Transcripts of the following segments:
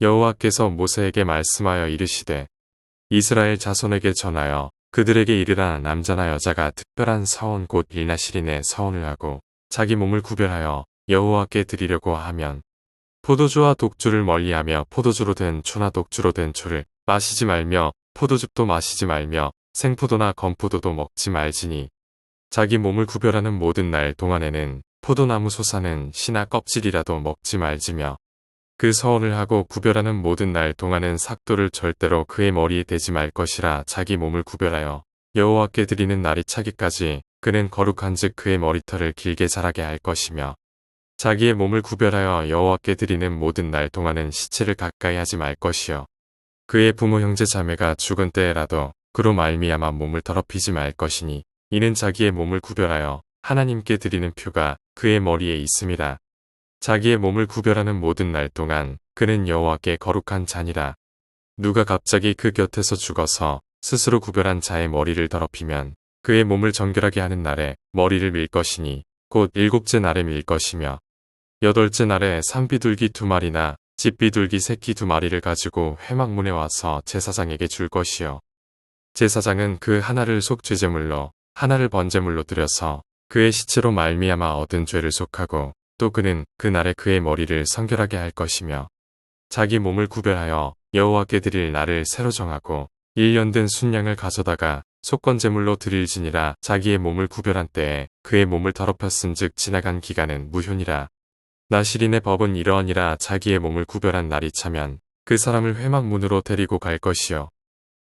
여호와께서 모세에게 말씀하여 이르시되 이스라엘 자손에게 전하여 그들에게 이르라. 남자나 여자가 특별한 서원 곧 일나시린의 서원을 하고 자기 몸을 구별하여 여호와께 드리려고 하면 포도주와 독주를 멀리하며 포도주로 된 초나 독주로 된 초를 마시지 말며 포도즙도 마시지 말며 생포도나 건포도도 먹지 말지니 자기 몸을 구별하는 모든 날 동안에는 포도나무 솟아는 씨나 껍질이라도 먹지 말지며 그 서원을 하고 구별하는 모든 날 동안은 삭도를 절대로 그의 머리에 대지 말 것이라. 자기 몸을 구별하여 여호와께 드리는 날이 차기까지 그는 거룩한즉 그의 머리털을 길게 자라게 할 것이며 자기의 몸을 구별하여 여호와께 드리는 모든 날 동안은 시체를 가까이 하지 말 것이요 그의 부모 형제 자매가 죽은 때에라도 그로 말미암아 몸을 더럽히지 말 것이니 이는 자기의 몸을 구별하여 하나님께 드리는 표가 그의 머리에 있음이라. 자기의 몸을 구별하는 모든 날 동안 그는 여호와께 거룩한 자니라. 누가 갑자기 그 곁에서 죽어서 스스로 구별한 자의 머리를 더럽히면 그의 몸을 정결하게 하는 날에 머리를 밀 것이니 곧 일곱째 날에 밀 것이며 여덟째 날에 산비둘기 2마리나 집비둘기 새끼 2마리를 가지고 회막문에 와서 제사장에게 줄 것이요 제사장은 그 하나를 속죄제물로 하나를 번제물로 드려서 그의 시체로 말미암아 얻은 죄를 속하고 또 그는 그 날에 그의 머리를 성결하게 할 것이며 자기 몸을 구별하여 여호와께 드릴 날을 새로 정하고 1년 된 순양을 가져다가 속건제물로 드릴지니라. 자기의 몸을 구별한 때에 그의 몸을 더럽혔은즉 지나간 기간은 무효니라. 나시린의 법은 이러하니라. 자기의 몸을 구별한 날이 차면 그 사람을 회막문으로 데리고 갈 것이요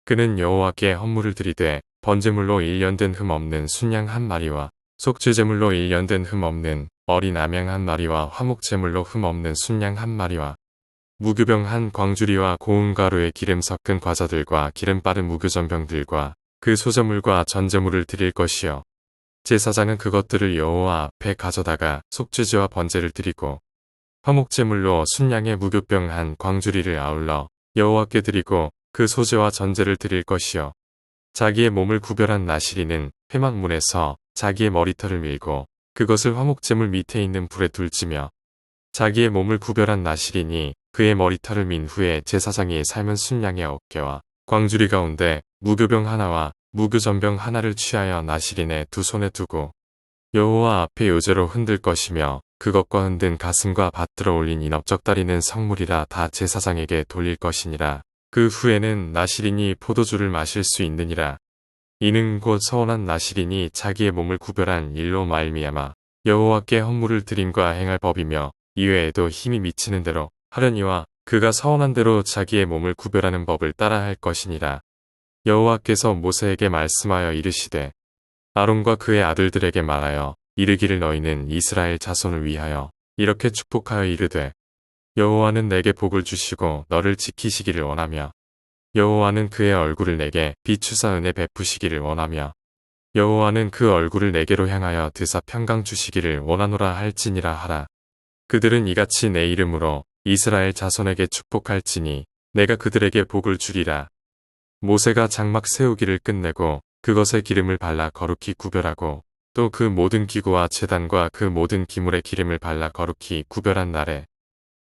그는 여호와께 헌물을 드리되 번제물로 1년 된 흠 없는 순양 1마리와 속죄제물로 1년 된 흠 없는 어린 암양 1마리와 화목제물로 흠 없는 순양 1마리와 무교병 1광주리와 고운 가루에 기름 섞은 과자들과 기름 바른 무교전병들과 그 소제물과 전제물을 드릴 것이요 제사장은 그것들을 여호와 앞에 가져다가 속죄제와 번제를 드리고 화목제물로 순양의 무교병 1광주리를 아울러 여호와께 드리고 그 소제와 전제를 드릴 것이요 자기의 몸을 구별한 나시린은 회막문에서 자기의 머리털을 밀고 그것을 화목제물 밑에 있는 불에 둘지며 자기의 몸을 구별한 나시린이 그의 머리털을 민 후에 제사장이 삶은 순양의 어깨와 광주리 가운데 무교병 하나와 무교전병 하나를 취하여 나시린의 두 손에 두고 여호와 앞에 요제로 흔들 것이며 그것과 흔든 가슴과 받들어 올린 인업적다리는 성물이라 다 제사장에게 돌릴 것이니라. 그 후에는 나시린이 포도주를 마실 수 있느니라. 이는 곧 서원한 나시린이 자기의 몸을 구별한 일로 말미암아 여호와께 헌물을 드림과 행할 법이며 이외에도 힘이 미치는 대로 하려니와 그가 서원한 대로 자기의 몸을 구별하는 법을 따라 할 것이니라. 여호와께서 모세에게 말씀하여 이르시되 아론과 그의 아들들에게 말하여 이르기를 너희는 이스라엘 자손을 위하여 이렇게 축복하여 이르되 여호와는 내게 복을 주시고 너를 지키시기를 원하며 여호와는 그의 얼굴을 내게 비추사 은혜 베푸시기를 원하며 여호와는 그 얼굴을 내게로 향하여 드사 평강 주시기를 원하노라 할지니라 하라. 그들은 이같이 내 이름으로 이스라엘 자손에게 축복할지니 내가 그들에게 복을 주리라. 모세가 장막 세우기를 끝내고 그것에 기름을 발라 거룩히 구별하고 또 그 모든 기구와 제단과 그 모든 기물에 기름을 발라 거룩히 구별한 날에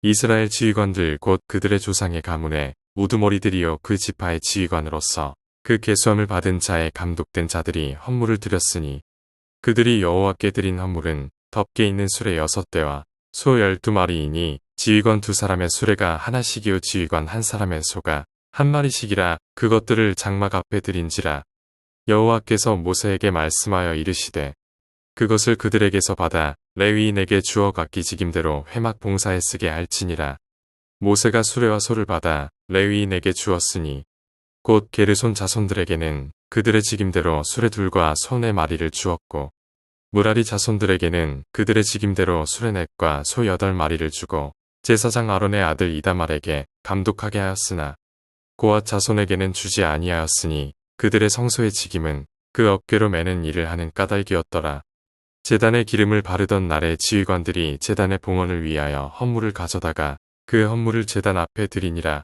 이스라엘 지휘관들 곧 그들의 조상의 가문에 우두머리들이요 그 지파의 지휘관으로서 그 계수함을 받은 자의 감독된 자들이 헌물을 드렸으니 그들이 여호와께 드린 헌물은 덮개 있는 수레 6대와 소 12마리이니 지휘관 2사람의 수레가 하나씩이요 지휘관 1사람의 소가 1마리씩이라. 그것들을 장막 앞에 드린지라. 여호와께서 모세에게 말씀하여 이르시되 그것을 그들에게서 받아 레위인에게 주어 각기 직임대로 회막 봉사에 쓰게 할지니라. 모세가 수레와 소를 받아 레위인에게 주었으니 곧 게르손 자손들에게는 그들의 직임대로 수레 둘과 소 4마리를 주었고 무라리 자손들에게는 그들의 직임대로 수레 4과 소 8마리를 주고 제사장 아론의 아들 이다말에게 감독하게 하였으나 고앗 자손에게는 주지 아니하였으니 그들의 성소의 직임은 그 어깨로 매는 일을 하는 까닭이었더라. 제단에 기름을 바르던 날에 지휘관들이 제단의 봉헌을 위하여 헌물을 가져다가 그 헌물을 제단 앞에 드리니라.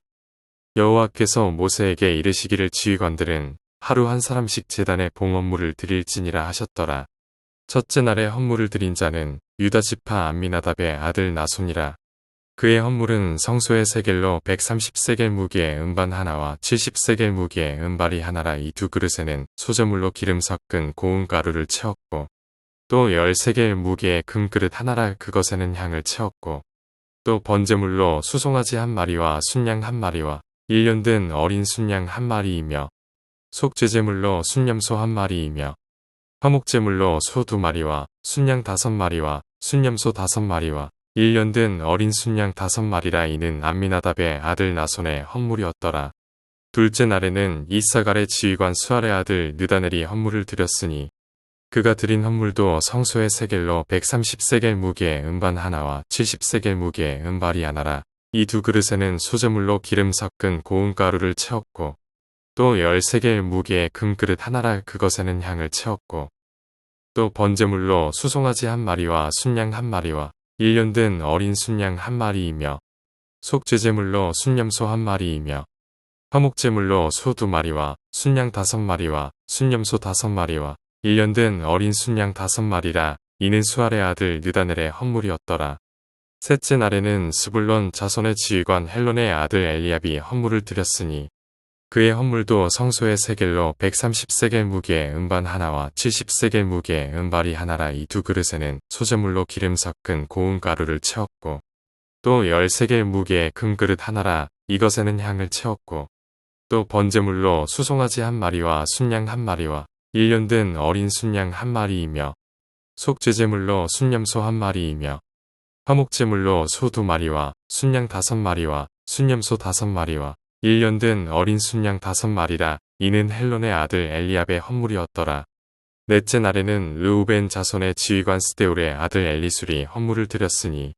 여호와께서 모세에게 이르시기를 지휘관들은 하루 한 사람씩 제단에 봉헌물을 드릴지니라 하셨더라. 첫째 날에 헌물을 드린 자는 유다 지파 암미나답의 아들 나손이라. 그의 헌물은 성소의 세겔로 130세겔 무게의 음반 하나와 70세겔 무게의 은발이 하나라. 이 두 그릇에는 소재물로 기름 섞은 고운 가루를 채웠고 또 10세겔 무게의 금그릇 하나라. 그것에는 향을 채웠고 또 번제물로 수송아지 한 마리와 순양 한 마리와 1년 된 어린 순양 한 마리이며 속죄제물로 순염소 한 마리이며 화목제물로 소 2마리와 순양 5마리와 순염소 5마리와 1년 된 어린 순양 5마리라. 이는 암미나답의 아들 나손의 헌물이었더라. 둘째 날에는 이사갈의 지휘관 수알의 아들 느다넬이 헌물을 드렸으니 그가 드린 헌물도 성소의 세겔로 130세겔 무게의 은반 하나와 70세겔 무게의 은발이 하나라. 이 두 그릇에는 소재물로 기름 섞은 고운 가루를 채웠고 또 10세겔 무게의 금그릇 하나라. 그것에는 향을 채웠고 또 번제물로 수송아지 한 마리와 순양 한 마리와 1년 된 어린 순양 한 마리이며 속죄제물로 순염소 한 마리이며 화목제물로 소 2마리와 순양 5마리와 순염소 5마리와 1년 된 어린 순양 5마리라. 이는 수알의 아들 느다넬의 헌물이었더라. 셋째 날에는 스불론 자손의 지휘관 헬론의 아들 엘리압이 헌물을 드렸으니 그의 헌물도 성소의 세겔로 130세겔 무게의 은반 하나와 70세겔 무게의 은발이 하나라. 이 두 그릇에는 소재물로 기름 섞은 고운 가루를 채웠고 또 10세겔 무게의 금그릇 하나라. 이것에는 향을 채웠고 또 번제물로 수송아지 한 마리와 순양 한 마리와 1년 된 어린 순양 한 마리이며 속죄제물로 순염소 한 마리이며 화목제물로 소 2마리와 순양 5마리와 순염소 5마리와 1년 된 어린 순양 5마리라. 이는 헬론의 아들 엘리압의 헌물이었더라. 넷째 날에는 르우벤 자손의 지휘관 스데울의 아들 엘리술이 헌물을 드렸으니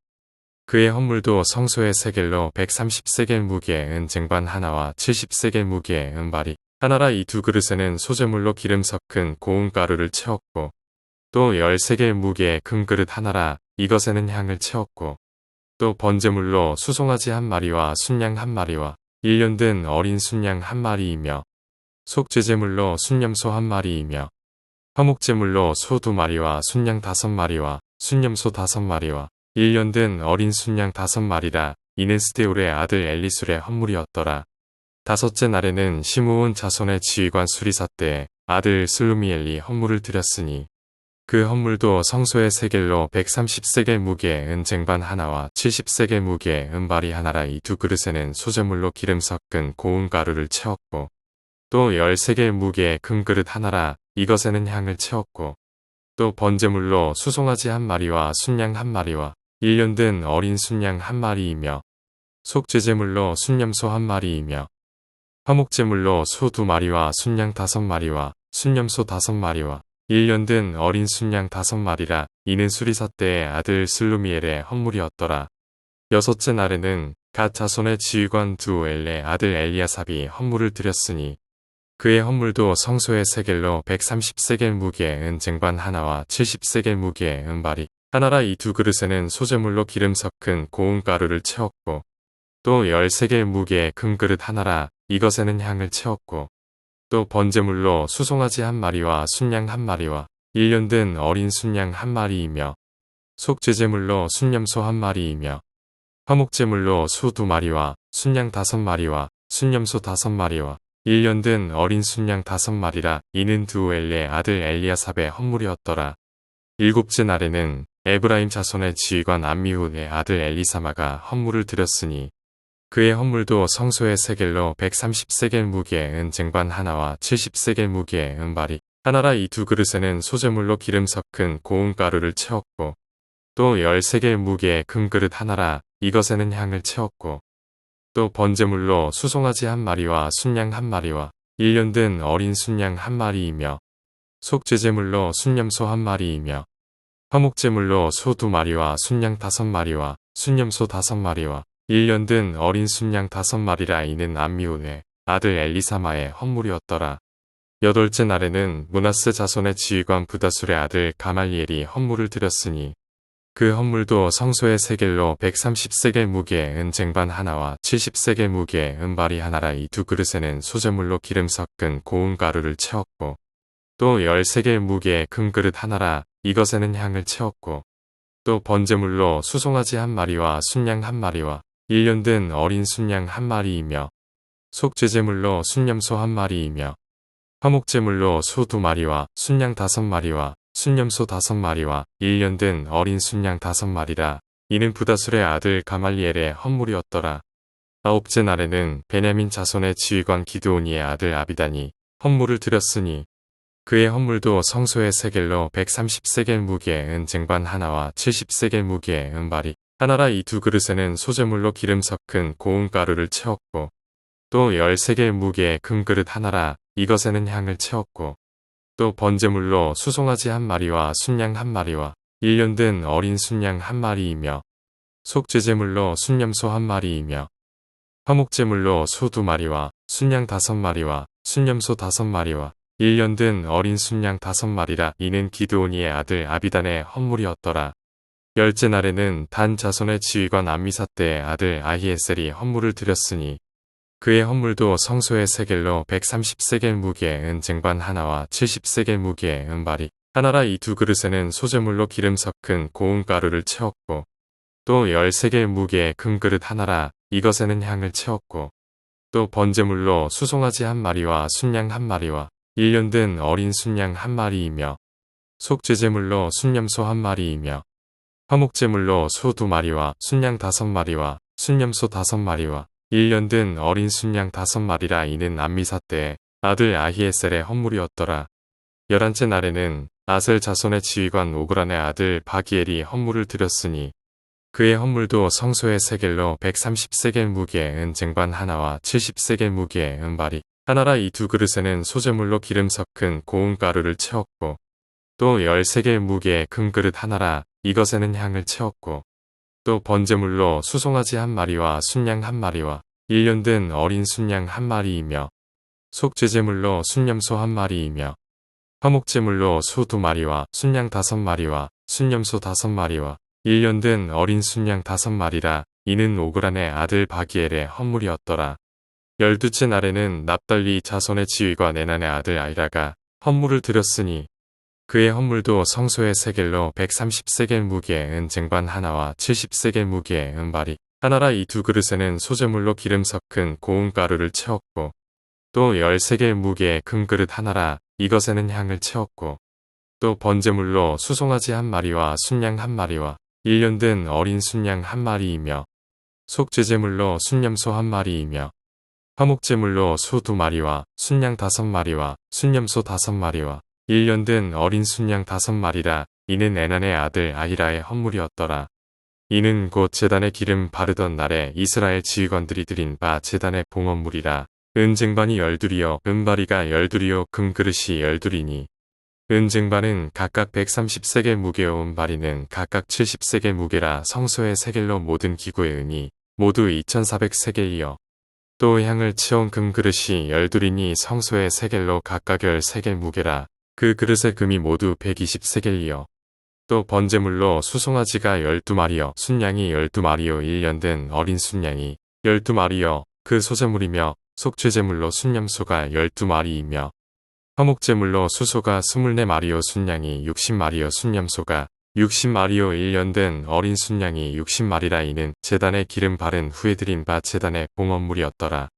그의 헌물도 성소의 세겔로 130세겔 무게의 은쟁반 하나와 70세겔 무게의 은발이 하나라. 이 두 그릇에는 소재물로 기름 섞은 고운 가루를 채웠고 또 10세겔 무게의 금그릇 하나라. 이것에는 향을 채웠고 또 번제물로 수송아지 한 마리와 순양 한 마리와 1년 된 어린 순양 한 마리이며 속죄제물로 순염소 한 마리이며 화목제물로 소 2마리와 순양 5마리와 순염소 5마리와 1년 된 어린 순양 5마리라. 이는 스데울의 아들 엘리술의 헌물이었더라. 다섯째 날에는 시므온 자손의 지휘관 수리사때의 아들 슬루미엘이 헌물을 드렸으니 그 헌물도 성소의 세겔로 130세겔 무게의 은쟁반 하나와 70세겔 무게의 은발이 하나라. 이 두 그릇에는 소재물로 기름 섞은 고운 가루를 채웠고 또 10세겔 무게의 금그릇 하나라. 이것에는 향을 채웠고 또 번제물로 수송아지 한 마리와 순양 한 마리와 1년 된 어린 순양 한 마리이며 속죄제물로 순염소 한 마리이며 화목제물로 소 2마리와 순양 5마리와 순염소 5마리와 1년 된 어린 순양 5마리라. 이는 수리사때의 아들 슬루미엘의 헌물이었더라. 여섯째 날에는 갓 자손의 지휘관 두엘의 아들 엘리아삽이 헌물을 드렸으니 그의 헌물도 성소의 세겔로 130세겔 무게의 은쟁반 하나와 70세겔 무게의 은발이 하나라. 이 두 그릇에는 소재물로 기름 섞은 고운 가루를 채웠고 또 10세겔 무게의 금그릇 하나라. 이것에는 향을 채웠고 또 번제물로 수송아지 한 마리와 순양 한 마리와 1년 된 어린 순양 한 마리이며 속죄제물로 순염소 한 마리이며 화목제물로 소 2마리와 순양 5마리와 순염소 5마리와 1년 된 어린 순양 5마리라. 이는 두엘의 아들 엘리아삽의 헌물이었더라. 일곱째 날에는 에브라임 자손의 지휘관 암미훗의 아들 엘리사마가 헌물을 드렸으니 그의 헌물도 성소의 세겔로 130세겔 무게의 은쟁반 하나와 70세겔 무게의 은발이 하나라. 이 두 그릇에는 소재물로 기름 섞은 고운 가루를 채웠고 또 10세겔 무게의 금그릇 하나라. 이것에는 향을 채웠고 또 번제물로 수송아지 한 마리와 순양 한 마리와 1년 된 어린 순양 한 마리이며 속죄제물로 순염소 한 마리이며 화목제물로 소 2마리와 순양 5마리와 순염소 5마리와 1년 된 어린 순양 5마리라. 이는 암미온의 아들 엘리사마의 헌물이었더라. 여덟째 날에는 므낫세 자손의 지휘관 부다술의 아들 가말리엘이 헌물을 드렸으니 그 헌물도 성소의 세겔로 130세겔 무게의 은쟁반 하나와 70세겔 무게의 은발이 하나라. 이 두 그릇에는 소재물로 기름 섞은 고운 가루를 채웠고 또 10세겔 무게의 금그릇 하나라. 이것에는 향을 채웠고 또 번제물로 수송아지 한 마리와 순양 한 마리와 1년 된 어린 순양 한 마리이며 속죄제물로 순염소 한 마리이며 화목제물로 소 2마리와 순양 5마리와 순염소 5마리와 1년 된 어린 순양 5마리라. 이는 부다술의 아들 가말리엘의 헌물이었더라. 아홉째 날에는 베냐민 자손의 지휘관 기드오니의 아들 아비단이 헌물을 드렸으니 그의 헌물도 성소의 세겔로 130세겔 무게의 은쟁반 하나와 70세겔 무게의 은발이 하나라. 이 두 그릇에는 소제물로 기름 섞은 고운 가루를 채웠고 또 10세겔 무게의 금그릇 하나라. 이것에는 향을 채웠고 또 번제물로 수송아지 한 마리와 순양 한 마리와 1년 된 어린 순양 한 마리이며 속죄제물로 순염소 한 마리이며 화목제물로 소 2마리와 순양 5마리와 순염소 5마리와 1년 된 어린 순양 5마리라. 이는 기드오니의 아들 아비단의 헌물이었더라. 열째 날에는 단 자손의 지휘관 암미사대의 아들 아히에셀이 헌물을 드렸으니 그의 헌물도 성소의 세겔로 130세겔 무게의 은쟁반 하나와 70세겔 무게의 은발이 하나라. 이 두 그릇에는 소제물로 기름 섞은 고운 가루를 채웠고 또 10세겔 무게의 금그릇 하나라. 이것에는 향을 채웠고 또 번제물로 수송아지 한 마리와 순양 한 마리와 1년 된 어린 순양 한 마리이며 속죄제물로 순염소 한 마리이며 화목제물로 소 2마리와 순양 5마리와 순염소 5마리와 1년 된 어린 순양 5마리라. 이는 암미사대의 아들 아히에셀의 헌물이었더라. 11째 날에는 아셀 자손의 지휘관 오그란의 아들 바기엘이 헌물을 드렸으니 그의 헌물도 성소의 세겔로 130세겔 무게의 은쟁반 하나와 70세겔 무게의 은발이 하나라. 이 두 그릇에는 소제물로 기름 섞은 고운 가루를 채웠고 또 10세겔 무게의 금그릇 하나라. 이것에는 향을 채웠고 또 번제물로 수송아지 한 마리와 순양 한 마리와 1년 된 어린 순양 한 마리이며 속죄제물로 순염소 한 마리이며 화목제물로 소 2마리와 순양 5마리와 순염소 5마리와 1년 된 어린 순양 5마리라. 이는 오그란의 아들 바기엘의 헌물이었더라. 12째 날에는 납달리 자손의 지휘관 에난의 아들 아이라가 헌물을 드렸으니 그의 헌물도 성소의 세겔로 130세겔 무게의 은쟁반 하나와 70세겔 무게의 은발이 하나라. 이 두 그릇에는 소제물로 기름 섞은 고운 가루를 채웠고 또 10세겔 무게의 금그릇 하나라. 이것에는 향을 채웠고 또 번제물로 수송아지 한 마리와 순양 한 마리와 1년 된 어린 순양 한 마리이며 속죄제물로 순염소 한 마리이며 화목제물로 소 2마리와 순양 5마리와 순염소 5마리와 1년 된 어린 순양 5마리라. 이는 에난의 아들 아히라의 헌물이었더라. 이는 곧 제단에 기름 바르던 날에 이스라엘 지휘관들이 드린 바 제단의 봉헌물이라. 은쟁반이 12이요 은바리가 12이요 금그릇이 12이니 은쟁반은 각각 130세겔 무게요 은바리는 각각 70세겔 무게라. 성소의 세겔로 모든 기구의 은이 모두 2400세겔이요 또 향을 채운 금그릇이 12이니 성소의 세겔로 각각 10세겔 무게라. 그 그릇의 금이 모두 120세겔이요 또 번제물로 수송아지가 12마리요 순양이 12마리요 1년 된 어린 순양이 12마리요 그 소제물이며 속죄제물로 순염소가 12마리이며 화목제물로 수소가 24마리요 순양이 60마리요 순염소가 60마리요 1년 된 어린 순양이 60마리라. 이는 제단에 기름 바른 후에 드린 바 제단의 봉헌물이었더라.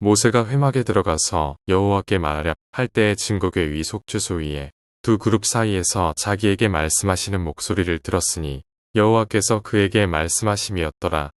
모세가 회막에 들어가서 여호와께 말하려 할 때의 증거궤 위 속죄소 위에 두 그룹 사이에서 자기에게 말씀하시는 목소리를 들었으니 여호와께서 그에게 말씀하심이었더라.